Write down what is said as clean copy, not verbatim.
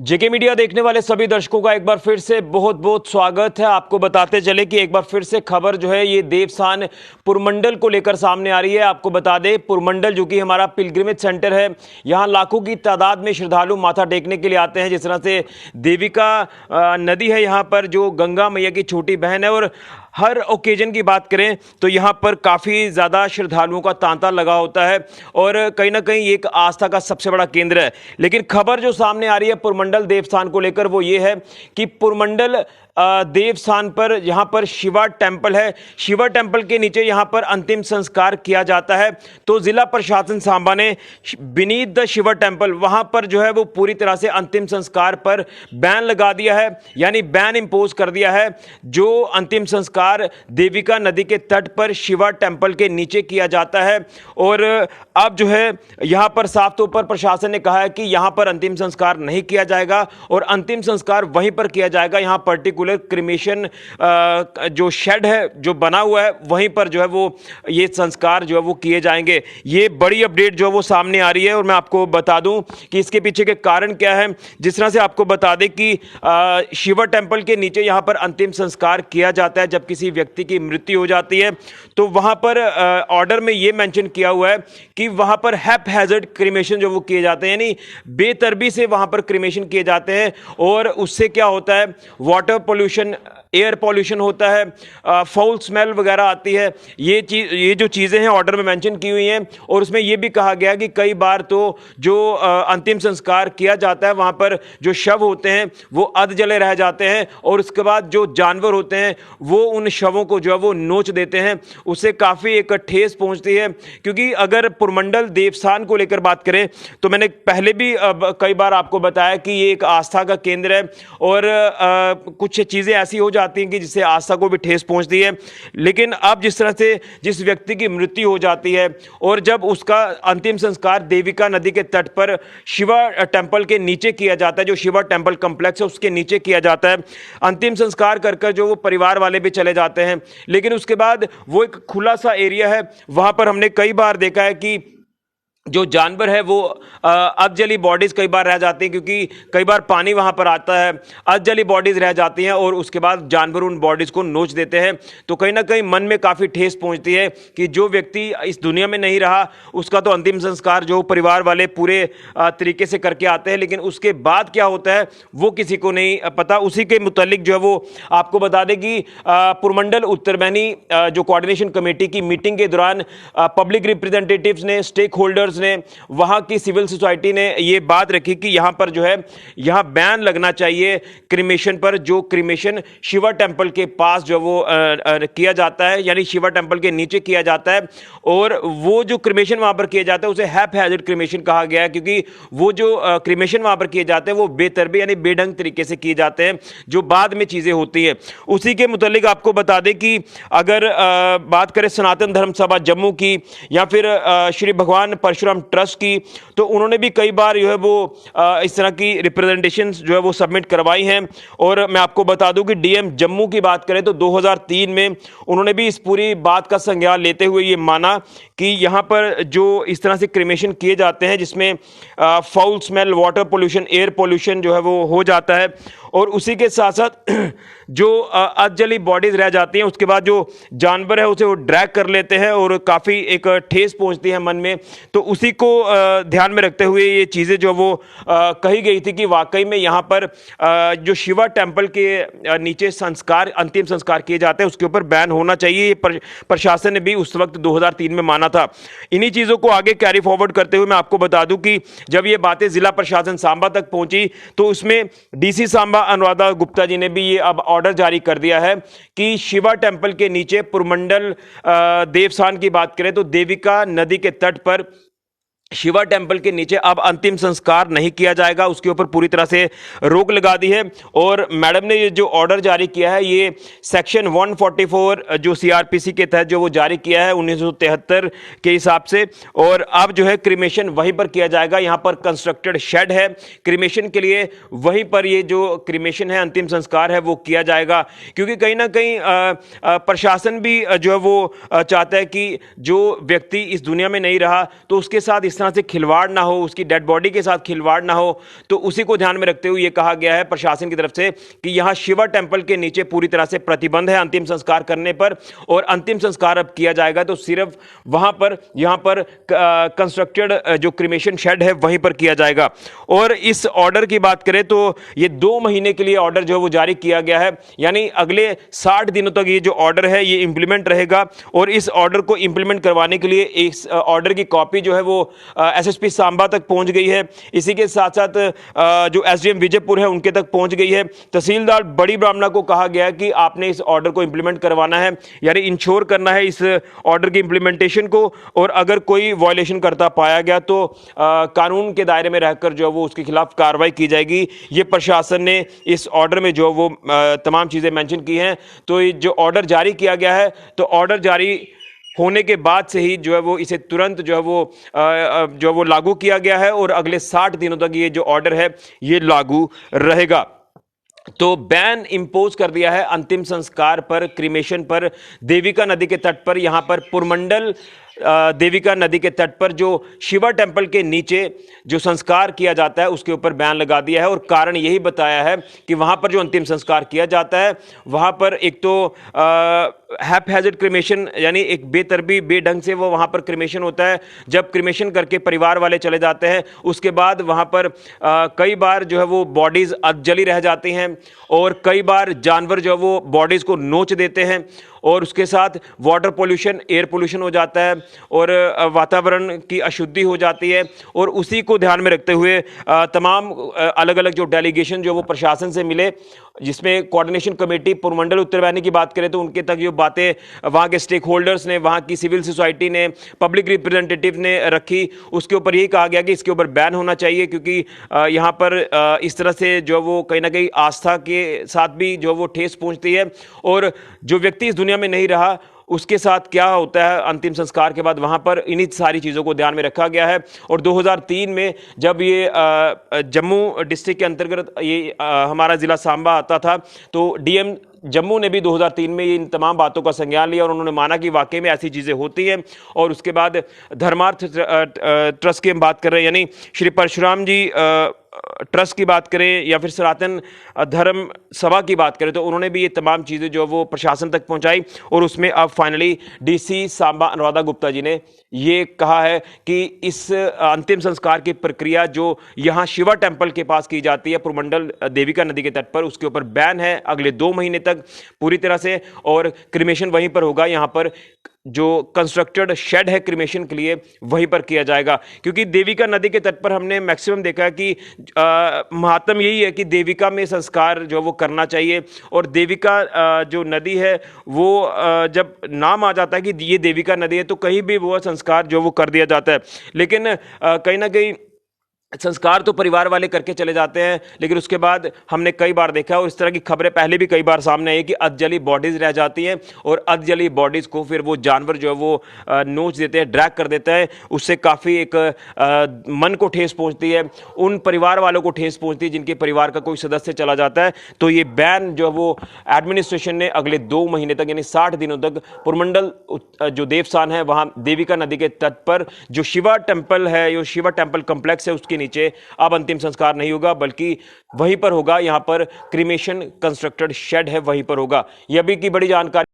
जेके media देखने वाले सभी दर्शकों का एक बार फिर से बहुत बहुत स्वागत है। आपको बताते चले कि एक बार फिर से खबर जो है ये देवस्थान पुरमंडल को लेकर सामने आ रही है। आपको बता दें पुरमंडल जो कि हमारा पिलग्रिमेज सेंटर है, यहाँ लाखों की तादाद में श्रद्धालु माथा टेकने के लिए आते हैं। जिस तरह से देविका नदी है यहाँ पर, जो गंगा मैया की छोटी बहन है, और हर ओकेजन की बात करें तो यहाँ पर काफ़ी ज़्यादा श्रद्धालुओं का तांता लगा होता है और कहीं ना कहीं एक आस्था का सबसे बड़ा केंद्र है। लेकिन खबर जो सामने आ रही है पुरमंडल देवस्थान को लेकर वो ये है कि पुरमंडल देवस्थान पर यहाँ पर शिवा टेम्पल है। शिवा टेम्पल के नीचे यहाँ पर अंतिम संस्कार किया जाता है। तो जिला प्रशासन सांबा ने बीनीथ द शिवा टेम्पल वहाँ पर जो है वो पूरी तरह से अंतिम संस्कार पर बैन लगा दिया है, यानी बैन इंपोज कर दिया है। जो अंतिम संस्कार देविका नदी के तट पर शिवा टेम्पल के नीचे किया जाता है, और अब जो है यहाँ पर साफ तौर पर प्रशासन ने कहा है कि यहाँ पर अंतिम संस्कार नहीं किया जाएगा और अंतिम संस्कार वहीं पर किया जाएगा। यहाँ पर्टिकुलर क्रिमेशन जो शेड है जो बना हुआ है वहीं पर जो है वो ये संस्कार जो है वो किए जाएंगे। ये बड़ी अपडेट जो है वो सामने आ रही है और मैं आपको बता दूं कि इसके पीछे के कारण क्या है। जिस तरह से आपको बता दें कि शिवा टेम्पल के नीचे यहाँ पर अंतिम संस्कार किया जाता है जब किसी व्यक्ति की मृत्यु हो जाती है, तो वहाँ पर ऑर्डर में ये मेंशन किया हुआ है कि वहाँ पर हैप्पैजार्ड क्रिमेशन जो वो किए जाते हैं, यानी बेतरबी से वहाँ पर क्रिमेशन किए जाते हैं। और उससे क्या होता है, वाटर पोल्यूशन, एयर पोल्यूशन होता है, फाउल स्मेल वगैरह आती है। ये जो चीज़ें हैं ऑर्डर में मेंशन की हुई हैं। और उसमें ये भी कहा गया कि कई बार तो जो अंतिम संस्कार किया जाता है वहाँ पर जो शव होते हैं वो अध जले रह जाते हैं और उसके बाद जो जानवर होते हैं वो उन शवों को जो है वो नोच देते हैं। उससे काफ़ी एक ठेस पहुँचती है। क्योंकि अगर पुरमंडल देवस्थान को लेकर बात करें तो मैंने पहले भी कई बार आपको बताया कि ये एक आस्था का केंद्र है और कुछ चीज़ें ऐसी हो जाती हैं कि जिससे आस्था को भी ठेस पहुंचती है। लेकिन अब जिस तरह से जिस व्यक्ति की मृत्यु हो जाती है और जब उसका अंतिम संस्कार देविका नदी के तट पर शिवा टेम्पल के नीचे किया जाता है, जो शिवा टेम्पल कॉम्प्लेक्स है उसके नीचे किया जाता है, अंतिम संस्कार कर कर जो वो परिवार वाले भी चले जाते हैं। लेकिन उसके बाद वो एक खुला सा एरिया है, वहां पर हमने कई बार देखा है कि जो जानवर है वो अधजली बॉडीज कई बार रह जाती हैं, क्योंकि कई बार पानी वहां पर आता है, अधजली बॉडीज रह जाती हैं और उसके बाद जानवर उन बॉडीज को नोच देते हैं। तो कहीं ना कहीं मन में काफ़ी ठेस पहुंचती है कि जो व्यक्ति इस दुनिया में नहीं रहा उसका तो अंतिम संस्कार जो परिवार वाले पूरे तरीके से करके आते हैं, लेकिन उसके बाद क्या होता है वो किसी को नहीं पता। उसी के मुतालिक जो है वो आपको बता दें कि पुरमंडल उत्तरबैनी जो कोऑर्डिनेशन कमेटी की मीटिंग के दौरान पब्लिक रिप्रेजेंटेटिव्स ने, स्टेक होल्डर्स ने, वहां की सिविल सोसाइटी ने ये बात रखी कि यहां पर जो है यहां बैन लगना चाहिए क्रिमेशन पर। जो क्रिमेशन शिवा टेम्पल के पास जो वो किया जाता है, यानी शिवा टेम्पल के नीचे किया जाता है, और वो जो क्रिमेशन वहां पर किया जाता है उसे हैप्पैजार्ड क्रिमेशन कहा गया है। क्योंकि वो जो क्रिमेशन वहां पर किए जाते हैं वो बेतरबी यानी बेढंग तरीके से किए जाते हैं, जो बाद में चीजें होती है। उसी के मुतालिक आपको बता दें कि अगर बात करें सनातन धर्म सभा जम्मू की या फिर श्री भगवान परशुराम ट्रस्ट की, तो उन्होंने भी कई बार जो है वो इस तरह की रिप्रेजेंटेशंस जो है वो सबमिट करवाई हैं। और मैं आपको बता दूं कि डीएम जम्मू की बात करें तो 2003 में उन्होंने भी इस पूरी बात का संज्ञान लेते हुए ये माना कि यहाँ पर जो इस तरह से क्रिमेशन किए जाते हैं जिसमें foul smell, water pollution, air pollution जो है वो हो जाता है, और उसी के साथ साथ जो अधजली बॉडीज रह जाती हैं उसके बाद जो जानवर है उसे वो ड्रैग कर लेते हैं और काफ़ी एक ठेस पहुंचती है मन में। तो उसी को ध्यान में रखते हुए ये चीज़ें जो वो कही गई थी कि वाकई में यहाँ पर जो शिवा टेम्पल के नीचे संस्कार, अंतिम संस्कार किए जाते हैं उसके ऊपर बैन होना चाहिए। ये प्रशासन ने भी उस वक्त 2003 में माना था। इन्हीं चीज़ों को आगे कैरी फॉरवर्ड करते हुए मैं आपको बता दूं कि जब ये बातें जिला प्रशासन सांबा तक पहुंची तो उसमें डीसी सांबा अनुराधा गुप्ता जी ने भी ये अब ऑर्डर जारी कर दिया है कि शिवा टेम्पल के नीचे पुरमंडल देवस्थान की बात करें तो देविका नदी के तट पर शिवा टेम्पल के नीचे अब अंतिम संस्कार नहीं किया जाएगा, उसके ऊपर पूरी तरह से रोक लगा दी है। और मैडम ने ये जो ऑर्डर जारी किया है ये सेक्शन 144 जो सीआरपीसी के तहत जो वो जारी किया है 1973 के हिसाब से। और अब जो है क्रिमेशन वहीं पर किया जाएगा, यहाँ पर कंस्ट्रक्टेड शेड है क्रिमेशन के लिए, वहीं पर ये जो क्रिमेशन है अंतिम संस्कार है वो किया जाएगा। क्योंकि कहीं ना कहीं प्रशासन भी जो है वो चाहता है कि जो व्यक्ति इस दुनिया में नहीं रहा तो उसके साथ इस तरह से खिलवाड़ ना हो, उसकी डेड बॉडी के साथ खिलवाड़ ना हो, तो उसी को ध्यान में रखते हुए ये कहा गया है प्रशासन की तरफ से कि यहां शिवा टेंपल के नीचे पूरी तरह से प्रतिबंध है अंतिम संस्कार करने पर, और अंतिम संस्कार अब किया जाएगा तो सिर्फ वहां पर, यहां पर कंस्ट्रक्टेड जो क्रिमेशन शेड है वहीं पर किया जाएगा। और इस ऑर्डर की बात करें तो ये 2 महीने के लिए ऑर्डर जो है वो जारी किया गया है, यानी अगले 60 दिनों तक ये जो ऑर्डर है ये इंप्लीमेंट रहेगा। और इस ऑर्डर को इंप्लीमेंट करवाने के लिए इस ऑर्डर की कॉपी जो है वो एसएसपी सांबा तक पहुंच गई है। इसी के साथ साथ जो एसडीएम विजयपुर है उनके तक पहुंच गई है। तहसीलदार बड़ी ब्राह्मणा को कहा गया है कि आपने इस ऑर्डर को इंप्लीमेंट करवाना है, यानी इंश्योर करना है इस ऑर्डर की इंप्लीमेंटेशन को, और अगर कोई वायलेशन करता पाया गया तो कानून के दायरे में रहकर जो वो उसके खिलाफ कार्रवाई की जाएगी। ये प्रशासन ने इस ऑर्डर में जो वो तमाम चीजें मेंशन की हैं। तो ये जो ऑर्डर जारी किया गया है, तो ऑर्डर जारी होने के बाद से ही जो है वो इसे तुरंत जो है वो लागू किया गया है, और अगले 60 दिनों तक ये जो ऑर्डर है ये लागू रहेगा। तो बैन इंपोज कर दिया है अंतिम संस्कार पर, क्रिमेशन पर, देविका नदी के तट पर। यहां पर पुरमंडल देविका नदी के तट पर जो शिवा टेंपल के नीचे जो संस्कार किया जाता है उसके ऊपर बैन लगा दिया है, और कारण यही बताया है कि वहां पर जो अंतिम संस्कार किया जाता है वहां पर एक तो हैपहैज़र्ड क्रिमेशन, यानी एक बेतरबी बेढंग से वो वहां पर क्रिमेशन होता है। जब क्रिमेशन करके परिवार वाले चले जाते हैं उसके बाद वहां पर कई बार जो है वो बॉडीज अधजली रह जाती हैं, और कई बार जानवर जो है वो बॉडीज को नोच देते हैं, और उसके साथ वाटर पोल्यूशन, एयर पोल्यूशन हो जाता है, और वातावरण की अशुद्धि हो जाती है। और उसी को ध्यान में रखते हुए तमाम अलग अलग जो डेलीगेशन जो वो प्रशासन से मिले, जिसमें कोऑर्डिनेशन कमेटी पुरमंडल उत्तर वाहिनी की बात करें तो उनके तक जो बातें वहाँ के स्टेक होल्डर्स ने, वहाँ की सिविल सोसाइटी ने, पब्लिक रिप्रेजेंटेटिव ने रखी, उसके ऊपर यही कहा गया कि इसके ऊपर बैन होना चाहिए, क्योंकि यहाँ पर इस तरह से जो वो कहीं ना कहीं आस्था के साथ भी जो वो ठेस पहुँचती है, और जो व्यक्ति इस दुनिया में नहीं रहा उसके साथ क्या होता है अंतिम संस्कार के बाद, वहां पर इन्हीं सारी चीज़ों को ध्यान में रखा गया है। और 2003 में जब ये जम्मू डिस्ट्रिक्ट के अंतर्गत ये हमारा ज़िला सांबा आता था, तो डीएम जम्मू ने भी 2003 में इन तमाम बातों का संज्ञान लिया, और उन्होंने माना कि वाकई में ऐसी चीज़ें होती हैं। और उसके बाद धर्मार्थ ट्रस्ट की हम बात कर रहे हैं, यानी श्री परशुराम जी ट्रस्ट की बात करें या फिर सनातन धर्म सभा की बात करें, तो उन्होंने भी ये तमाम चीज़ें जो वो प्रशासन तक पहुंचाई। और उसमें अब फाइनली डीसी सांबा अनुराधा गुप्ता जी ने ये कहा है कि इस अंतिम संस्कार की प्रक्रिया जो यहाँ शिवा टेंपल के पास की जाती है पुरमंडल देविका नदी के तट पर, उसके ऊपर बैन है अगले 2 महीने तक पूरी तरह से, और क्रिमेशन वहीं पर होगा। यहाँ पर जो कंस्ट्रक्टेड शेड है क्रिमेशन के लिए वहीं पर किया जाएगा, क्योंकि देविका नदी के तट पर हमने मैक्सिमम देखा है कि महात्म यही है कि देविका में संस्कार जो वो करना चाहिए। और देविका जो नदी है वो जब नाम आ जाता है कि ये देविका नदी है तो कहीं भी वो संस्कार जो वो कर दिया जाता है। लेकिन कहीं ना कहीं संस्कार तो परिवार वाले करके चले जाते हैं, लेकिन उसके बाद हमने कई बार देखा, और इस तरह की खबरें पहले भी कई बार सामने आई कि अधजली बॉडीज रह जाती हैं, और अधजली बॉडीज को फिर वो जानवर जो है वो नोच देते हैं, ड्रैग कर देता है। उससे काफ़ी एक मन को ठेस पहुंचती है, उन परिवार वालों को ठेस पहुंचती है जिनके परिवार का कोई सदस्य चला जाता है। तो ये बैन जो है वो एडमिनिस्ट्रेशन ने अगले 2 महीने तक, यानी 60 दिनों तक पुरमंडल जो देवस्थान है वहाँ देविका नदी के तट पर जो शिवा टेम्पल है, जो शिवा टेम्पल कॉम्प्लेक्स है, उसके नीचे अब अंतिम संस्कार नहीं होगा, बल्कि वहीं पर होगा। यहां पर क्रिमेशन कंस्ट्रक्टेड शेड है वहीं पर होगा। यह अभी की बड़ी जानकारी।